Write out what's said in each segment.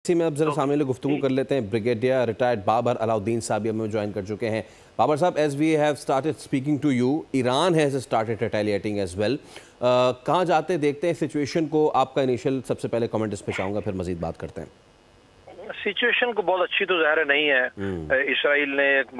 इसी में अब ज़रा सामने गुफ्तगू कर लेते हैं। ब्रिगेडियर रिटायर्ड बाबर अलाउद्दीन साहब हमें ज्वाइन कर चुके हैं। बाबर साहब, as we have started speaking to you, Iran has started retaliating as well. कहाँ जाते देखते हैं सिचुएशन को? आपका इनिशियल सबसे पहले कमेंट इस पे चाहूँगा, फिर मजीद बात करते हैं। सिचुएशन को बहुत अच्छी तो ज़ाहिर नहीं है। इसराइल ने एक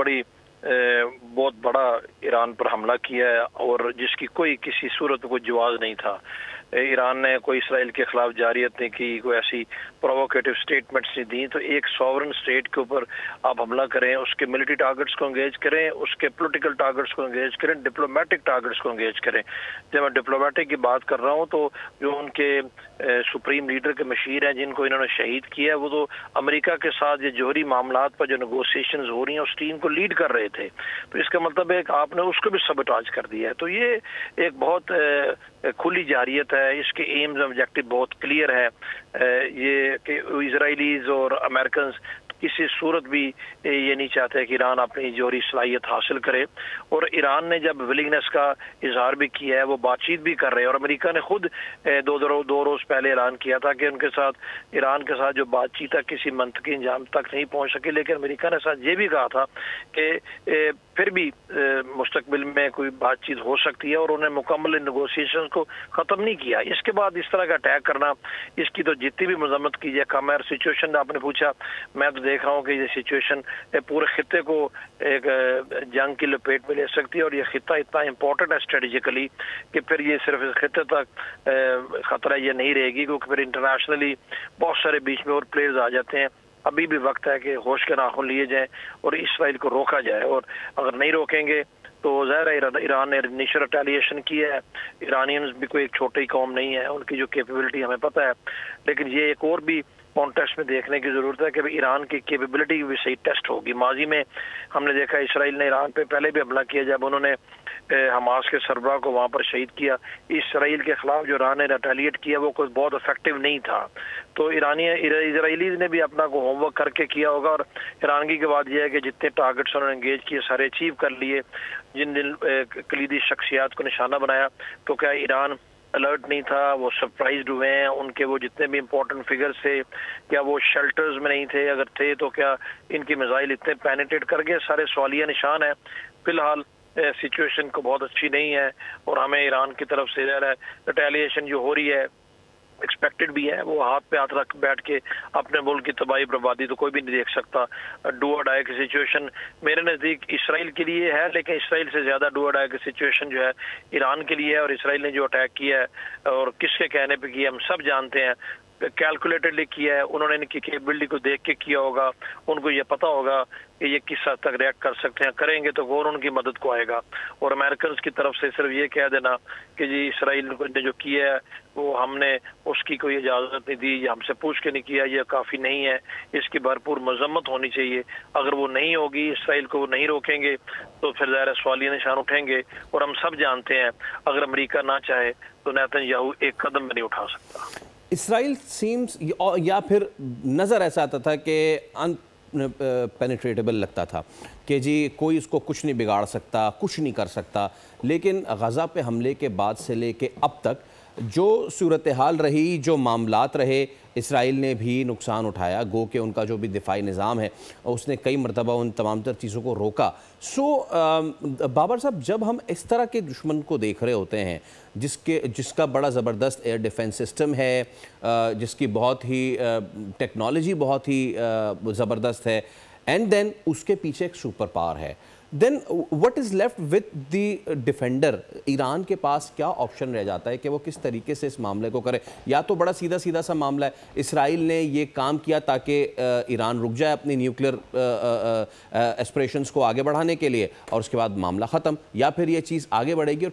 बहुत बड़ा ईरान पर हमला किया है और जिसकी कोई किसी सूरत में कोई जवाब नहीं था। ईरान ने कोई इसराइल के खिलाफ जारियत नहीं की, कोई ऐसी प्रोवोकेटिव स्टेटमेंट्स नहीं दी। तो एक सॉवरन स्टेट के ऊपर आप हमला करें, उसके मिलिट्री टारगेट्स को एंगेज करें, उसके पॉलिटिकल टारगेट्स को एंगेज करें, डिप्लोमेटिक टारगेट्स को एंगेज करें। जब मैं डिप्लोमेटिक की बात कर रहा हूँ तो जो उनके सुप्रीम लीडर के मशीर हैं जिनको इन्होंने शहीद किया है, वो तो अमेरिका के साथ ये जौहरी मामलात पर जो नेगोशिएशंस हो रही हैं उस टीम को लीड कर रहे थे। तो इसका मतलब है कि आपने उसको भी सबटाज कर दिया है। तो ये एक बहुत खुली जारियत है। इसके एम्स ऑब्जेक्टिव बहुत क्लियर है। ये कि इजराइलीज और अमेरिकन किसी सूरत भी ये नहीं चाहते कि ईरान अपनी जौहरी सलाहियत हासिल करे। और ईरान ने जब विलिंगनेस का इजहार भी किया है, वो बातचीत भी कर रहे हैं। और अमेरिका ने खुद दो रोज पहले ऐलान किया था कि उनके साथ ईरान के साथ जो बातचीत है किसी मंतकी इंजाम तक नहीं पहुंच सकी। लेकिन अमेरिका ने साथ ये भी कहा था कि फिर भी मुस्तकबिल में कोई बातचीत हो सकती है और उन्हें मुकम्मल नेगोशिएशन को ख़त्म नहीं किया। इसके बाद इस तरह का अटैक करना, इसकी तो जितनी भी मजम्मत की जाए कम है। सिचुएशन आपने पूछा, मैं तो देख रहा हूँ कि ये सिचुएशन पूरे खित्ते को एक जंग की लपेट में ले सकती है। और ये खित्ता इतना इम्पोर्टेंट है स्ट्रेटेजिकली कि फिर ये सिर्फ इस खित्ते तक ख़तरा ये नहीं रहेगी, क्योंकि फिर इंटरनेशनली बहुत सारे बीच में और प्लेयर्स आ जाते हैं। अभी भी वक्त है कि होश के नाखून लिए जाएं और इसराइल को रोका जाए। और अगर नहीं रोकेंगे तो ज़ाहिर है ईरान ने इनिशियल रिटेलिएशन किया है। ईरानियंस भी कोई एक छोटी कौम नहीं है, उनकी जो कैपेबिलिटी हमें पता है। लेकिन ये एक और भी कॉन्टेक्स्ट में देखने की ज़रूरत है कि ईरान की कैपेबिलिटी भी सही टेस्ट होगी। माजी में हमने देखा इसराइल ने ईरान पे पहले भी हमला किया, जब उन्होंने हमास के सरबराह को वहाँ पर शहीद किया। इसराइल के खिलाफ जो ईरान ने रिटेलिएट किया वो कोई बहुत इफेक्टिव नहीं था। तो इजराइलीज ने भी अपना को होमवर्क करके किया होगा। और ईरानगी की बात यह है कि जितने टारगेट्स उन्होंने एंगेज किए सारे अचीव कर लिए। जिन कलीदी शख्सियात को निशाना बनाया, तो क्या ईरान अलर्ट नहीं था? वो सरप्राइज्ड हुए हैं। उनके वो जितने भी इंपॉर्टेंट फिगर्स थे, क्या वो शेल्टर्स में नहीं थे? अगर थे तो क्या इनकी मिसाइल इतने पेनिट्रेट कर गए? सारे सवालिया निशान है। फिलहाल सिचुएशन को बहुत अच्छी नहीं है और हमें ईरान की तरफ से रिटेलिएशन जो हो रही है एक्सपेक्टेड भी है। वो हाथ पे हाथ रख बैठ के अपने मुल्क की तबाही बर्बादी तो कोई भी नहीं देख सकता। डू और डाई की सिचुएशन मेरे नज़दीक इसराइल के लिए है, लेकिन इसराइल से ज़्यादा डू और डाई की सिचुएशन जो है ईरान के लिए है। और इसराइल ने जो अटैक किया है और किसके कहने पे किया हम सब जानते हैं, कैलकुलेटेडली किया है। उन्होंने इनकी कैपेबिलिटी को देख के किया होगा। उनको ये पता होगा कि ये किस हद तक रिएक्ट कर सकते हैं, करेंगे तो कौन उनकी मदद को आएगा। और अमेरिकन की तरफ से सिर्फ ये कह देना कि जी इसराइल ने जो किया है वो हमने उसकी कोई इजाज़त नहीं दी, हमसे पूछ के नहीं किया, ये काफ़ी नहीं है। इसकी भरपूर मजम्मत होनी चाहिए। अगर वो नहीं होगी, इसराइल को नहीं रोकेंगे तो फिर ज़ाहिर सवालिया निशान उठेंगे। और हम सब जानते हैं अगर अमेरिका ना चाहे तो नेतन्याहू एक कदम भी नहीं उठा सकता। इसराइल सीम्स, या फिर नज़र ऐसा आता था कि अनपेनिट्रेटेबल लगता था कि जी कोई इसको कुछ नहीं बिगाड़ सकता, कुछ नहीं कर सकता। लेकिन गज़ा पे हमले के बाद से लेके अब तक जो सूरत हाल रही, जो मामलात रहे, इसराइल ने भी नुकसान उठाया। गो के उनका जो भी दिफाई निज़ाम है उसने कई मरतबा उन तमाम तर चीज़ों को रोका। बाबर साहब, जब हम इस तरह के दुश्मन को देख रहे होते हैं जिसका बड़ा ज़बरदस्त एयर डिफेंस सिस्टम है, जिसकी बहुत ही टेक्नोलॉजी बहुत ही ज़बरदस्त है, एंड देन उसके पीछे एक सुपर पावर है, then what is left with the defender? Iran के पास क्या ऑप्शन रह जाता है कि वो किस तरीके से इस मामले को करे? या तो बड़ा सीधा सीधा सा मामला है, इसराइल ने ये काम किया ताकि ईरान रुक जाए अपनी न्यूक्लियर एस्पिरेशंस को आगे बढ़ाने के लिए और उसके बाद मामला ख़त्म, या फिर ये चीज़ आगे बढ़ेगी और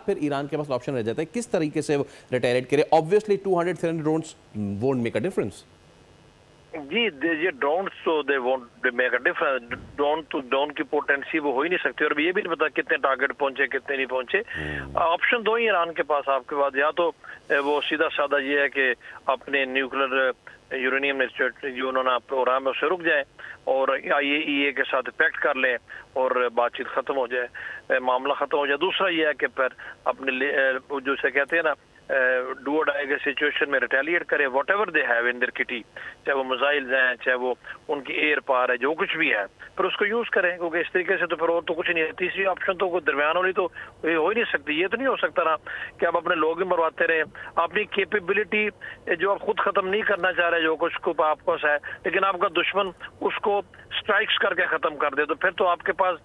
फिर ईरान के पास ऑप्शन रह जाता है किस तरीके से वो रिटेलिएट करे? Obviously 200-300 drones won't make a difference. जी, ये ड्रोन तो they won't make a difference. Drone की पोटेंसी वो हो ही नहीं सकती। और ये भी नहीं पता कितने टारगेट पहुंचे कितने नहीं पहुंचे। ऑप्शन दो ही ईरान के पास आपके पास, या तो वो सीधा साधा ये है कि अपने न्यूक्लियर यूरेनियम जो उन्होंने प्रोग्राम है उससे रुक जाए और IAEA के साथ पैक्ट कर लें और बातचीत ख़त्म हो जाए, मामला ख़त्म हो जाए। दूसरा ये है कि फिर अपने जो से कहते हैं ना डू और डाई के सिचुएशन में रिटेलिएट करे what ever they have in their kitty, चाहे वो मिसाइल्स हैं, चाहे वो उनकी एयर पावर है, जो कुछ भी है, पर उसको यूज करें, क्योंकि इस तरीके से तो फिर और तो कुछ नहीं है। तीसरी ऑप्शन तो कोई दरमियान वाली तो ये हो ही नहीं सकती। ये तो नहीं हो सकता ना कि आप अपने लोग ही मरवाते रहे, अपनी कैपेबिलिटी जो आप खुद खत्म नहीं करना चाह रहे, जो कुछ को आपको है, लेकिन आपका दुश्मन उसको स्ट्राइक्स करके खत्म कर दे, तो फिर तो आपके पास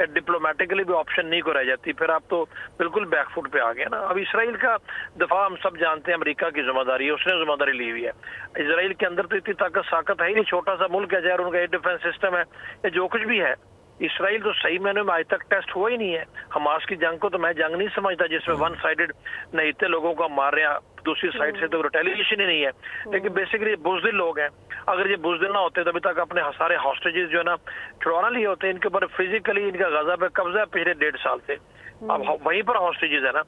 डिप्लोमेटिकली भी ऑप्शन नहीं को रह जाती, फिर आप तो बिल्कुल बैकफुट पे आ गए ना। अब इसराइल का दफा हम सब जानते हैं, अमेरिका की जिम्मेदारी है, उसने जिम्मेदारी ली हुई है। इसराइल के अंदर तो इतनी ताकत है ही नहीं, छोटा सा मुल्क है, चाहे उनका एयर डिफेंस सिस्टम है या जो कुछ भी है। इसराइल तो सही मैंने में आज तक टेस्ट हुआ ही नहीं है। हमास की जंग को तो मैं जंग नहीं समझता जिसमें वन साइडेड नहीं इतने लोगों को मार रहे हैं, दूसरी साइड से तो रिटेलिएशन ही नहीं है। लेकिन बेसिकली बुज़दिल लोग हैं, अगर ये बुज़दिल ना होते तो अभी तक अपने सारे हॉस्टेजेस जो है ना छुड़वाना लिए होते। इनके ऊपर फिजिकली इनका गजा पे कब्जा है पिछले 1.5 साल से, अब वहीं पर हॉस्टेजेस है ना।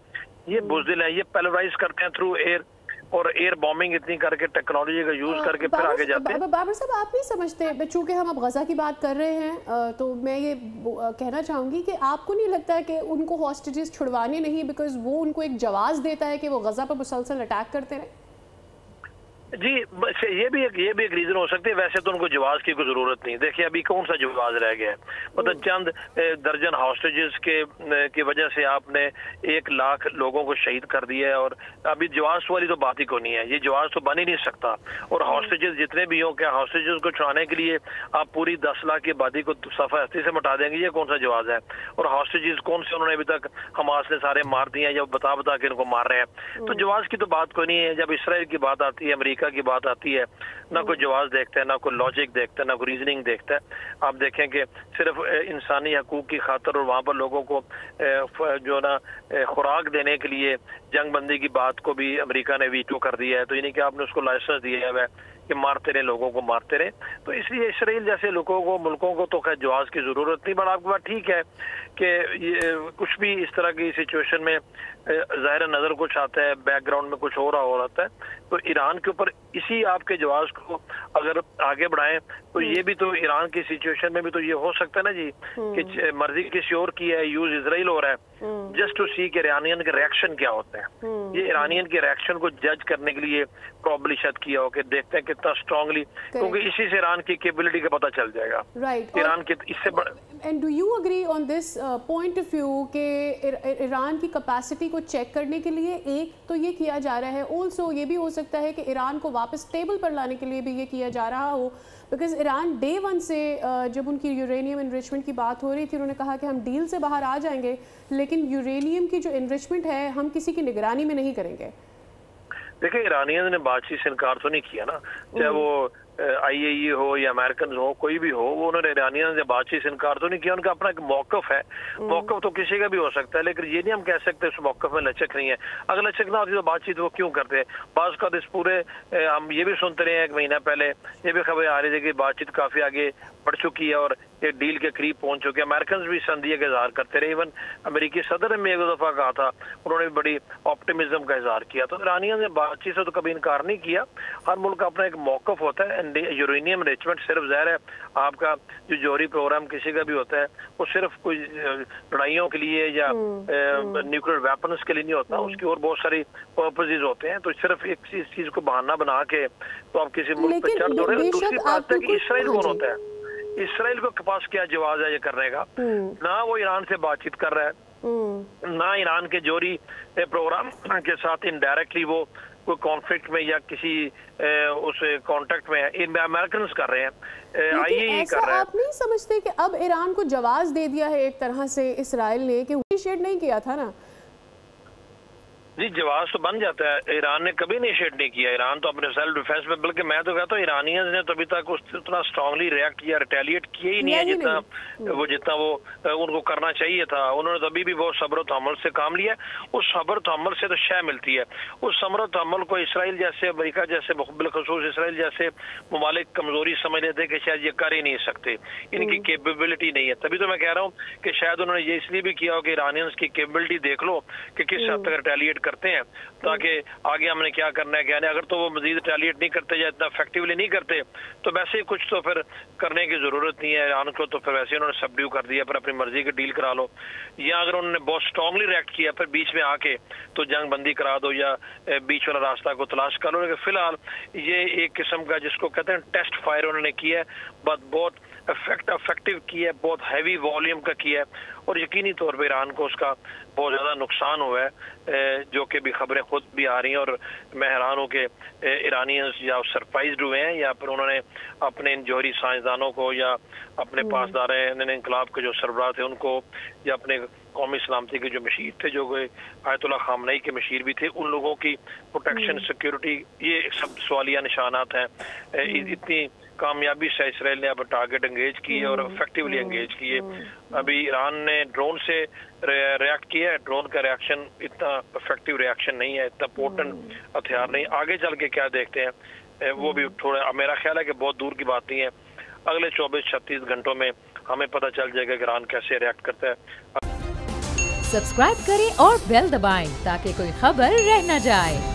ये बुज़दिल है, ये पेलोराइज करते हैं थ्रू एयर और एयर बॉम्बिंग इतनी करके, टेक्नोलॉजी का यूज करके फिर आगे जाते हैं। बाबर साहब, आप नहीं समझते, चूंकि हम अब गजा की बात कर रहे हैं, तो मैं ये कहना चाहूंगी कि आपको नहीं लगता है कि उनको हॉस्टेजेस छुड़वाने नहीं, बिकॉज वो उनको एक जवाब देता है कि वो गजा पर मुसलसल अटैक करते रहे? जी, ये भी एक रीजन हो सकती है। वैसे तो उनको जवाब की कोई जरूरत नहीं। देखिए अभी कौन सा जवाब रह गया है, मतलब चंद दर्जन हॉस्टेजेस की वजह से आपने 1 लाख लोगों को शहीद कर दिया है, और अभी जवाब वाली तो बात ही को नहीं है। ये जवाब तो बन ही नहीं सकता। और हॉस्टेजेस जितने भी हो, क्या हॉस्टेजेस को छुड़ाने के लिए आप पूरी 10 लाख की आबादी को सफा हस्ती से मिटा देंगे? ये कौन सा जवाब है? और हॉस्टेजेस कौन से उन्होंने अभी तक हमास ने सारे मार दिए हैं, या बता के इनको मार रहे हैं? तो जवाब की तो बात कोई नहीं है। जब इसराइल की बात आती है, अमेरिका की बात आती है, ना कोई जवाब देखता है, ना कोई लॉजिक देखता है, ना कोई रीजनिंग देखता है। आप देखें कि सिर्फ इंसानी हकूक की खातर और वहाँ पर लोगों को जो ना खुराक देने के लिए जंग बंदी की बात को भी अमेरिका ने वीटो कर दिया है। तो यानी कि आपने उसको लाइसेंस दिया है कि मारते रहे, लोगों को मारते रहे। तो इसलिए इसराइल जैसे लोगों को, मुल्कों को तो खैर जवाब की जरूरत नहीं। बट आपकी बात ठीक है कि ये कुछ भी इस तरह की सिचुएशन में ज़ाहिर नज़र कुछ आता है, बैकग्राउंड में कुछ हो रहा होता है, तो ईरान के ऊपर इसी आपके जवाब को अगर आगे बढ़ाएं तो ये भी तो ईरान की सिचुएशन में भी तो ये हो सकता है ना जी कि मर्जी किसी और की है, यूज इसराइल हो रहा है जस्ट टू सी के ईरानियन के रिएक्शन क्या होते हैं। ये ईरानियन के रिएक्शन को जज करने के लिए प्रॉब्ली शायद किया हो कि देखते हैं कितना स्ट्रांगली, क्योंकि इसी से ईरान की कैपेबिलिटी का पता चल जाएगा। राइट, ईरान के इससे and do you agree on this point of view कि ईरान की कैपेसिटी को चेक करने के लिए एक तो ये किया जा रहा है, ऑल्सो ये भी हो सकता है कि ईरान को वापस टेबल पर लाने के लिए भी ये किया जा रहा हो, बिकॉज ईरान डे 1 से जब उनकी यूरेनियम इनरिचमेंट की बात हो रही थी, उन्होंने कहा कि हम डील से बाहर आ जाएंगे, लेकिन यूरेनियम की जो इनरिचमेंट है हम किसी की निगरानी में नहीं करेंगे। देखिए ईरानियन ने बातचीत से इनकार तो नहीं किया ना, चाहे वो IAEA हो या अमेरिकन हो, कोई भी हो, वो उन्होंने ईरानियन से बातचीत से इनकार तो नहीं किया। उनका अपना एक मौकफ है, मौकफ तो किसी का भी हो सकता है, लेकिन ये नहीं हम कह सकते उस मौकफ में लचक नहीं है। अगर लचक ना होती तो बातचीत वो क्यों करते हैं? बात का इस पूरे हम ये भी सुनते रहे हैं, 1 महीना पहले ये भी खबर आ रही थी कि बातचीत काफी आगे बढ़ चुकी है और ये डील के करीब पहुंच चुके हैं। अमेरिकन भी संदेह का इजहार करते रहे, इवन अमेरिकी सदर ने 1 दफा कहा था, उन्होंने भी बड़ी ऑप्टिमिज्म का इजहार किया। तो ईरानियन ने बातचीत से तो कभी इनकार नहीं किया। हर मुल्क का अपना एक मौकफ होता है। यूरेनियम एनरिचमेंट सिर्फ ज़ाहिर है आपका जो जौहरी प्रोग्राम किसी का भी होता है वो सिर्फ कोई लड़ाइयों के लिए या न्यूक्लियर वेपन्स के लिए नहीं होता, उसकी और बहुत सारी पर्पसेस होते हैं। तो सिर्फ एक चीज को बहाना बना के तो आप किसी मुल्क पे चढ़ दो रहे। दूसरी बात है कि इसराइल कौन होता है? इसराइल को पास क्या जवाब है ये करने का? ना वो ईरान से बातचीत कर रहा है, ना ईरान के जौहरी प्रोग्राम के साथ इनडायरेक्टली वो कोई कॉन्फ्लिक्ट में या किसी उस कॉन्टेक्ट में इन अमेरिकन कर रहे हैं, IAEA कर रहा है। आप नहीं समझते कि अब ईरान को जवाब दे दिया है एक तरह से इसराइल ने कि इनिशिएट नहीं किया था ना? जी जवाब तो बन जाता है। ईरान ने कभी इनिशिएट नहीं किया, ईरान तो अपने सेल्फ डिफेंस में, बल्कि मैं तो कहता हूँ ईरानियंस ने तो अभी तक उतना स्ट्रांगली रिएक्ट किया, रिटेलिएट किया ही नहीं है जितना वो उनको करना चाहिए था। उन्होंने तो अभी भी बहुत सब्र तहम्मुल से काम लिया। उस सब्र तहम्मुल से तो शय मिलती है। उस सब्र तहम्मुल को इसराइल जैसे, अमेरिका जैसे, बिलखुसूस इसराइल जैसे ममालिक कमजोरी समझ लेते हैं कि शायद ये कर ही नहीं सकते, इनकी कैपेबिलिटी नहीं है। तभी तो मैं कह रहा हूँ कि शायद उन्होंने ये इसलिए भी किया हो कि ईरानियंस की कैपेबिलिटी देख लो कि किस हद तक रिटेलिएट करते हैं ताकि आगे हमने क्या करना है क्या नहीं। अगर तो वो मजीद रिटेलिएट नहीं करते या इतना इफेक्टिवली नहीं करते तो वैसे ही कुछ तो फिर करने की जरूरत नहीं है ईरान को, तो फिर वैसे उन्होंने सबड्यू कर दिया, फिर अपनी मर्जी की डील करा लो, या अगर उन्होंने बहुत स्ट्रांगली रिएक्ट किया फिर बीच में आके तो जंग बंदी करा दो या बीच वाला रास्ता को तलाश कर लो। लेकिन फिलहाल ये एक किस्म का जिसको कहते हैं टेस्ट फायर उन्होंने किया है, बहुत इफेक्टिव किया है, बहुत हैवी वॉल्यूम का किया है, और यकीनी तौर पर ईरान को उसका बहुत ज़्यादा नुकसान हुआ है, जो कि भी खबरें खुद भी आ रही हैं। और मैं हैरान हूँ कि ईरानियंस या सरप्राइज्ड हुए हैं या फिर उन्होंने अपने इन जौहरी साइंसदानों को या अपने पासदार इंकलाब के जो सरबराह थे उनको या अपने कौमी सलामती के जो मशीर थे, जो आयतुल्लाह खामनई के मशीर भी थे, उन लोगों की प्रोटेक्शन सिक्योरिटी, ये सब सवालिया निशानात हैं। इतनी कामयाबी से इसराइल ने अब टारगेट एंगेज की है और इफेक्टिवली एंगेज की है। अभी ईरान ने ड्रोन से रिएक्ट किया है, ड्रोन का रिएक्शन इतना इफेक्टिव रिएक्शन नहीं है, इतना पोर्टेंट हथियार नहीं। आगे चल के क्या देखते हैं वो भी थोड़ा, मेरा ख्याल है कि बहुत दूर की बात नहीं है, अगले 24-36 घंटों में हमें पता चल जाएगा कि ईरान कैसे रिएक्ट करता है। सब्सक्राइब करें और बेल दबाएं ताकि कोई खबर रह न जाए।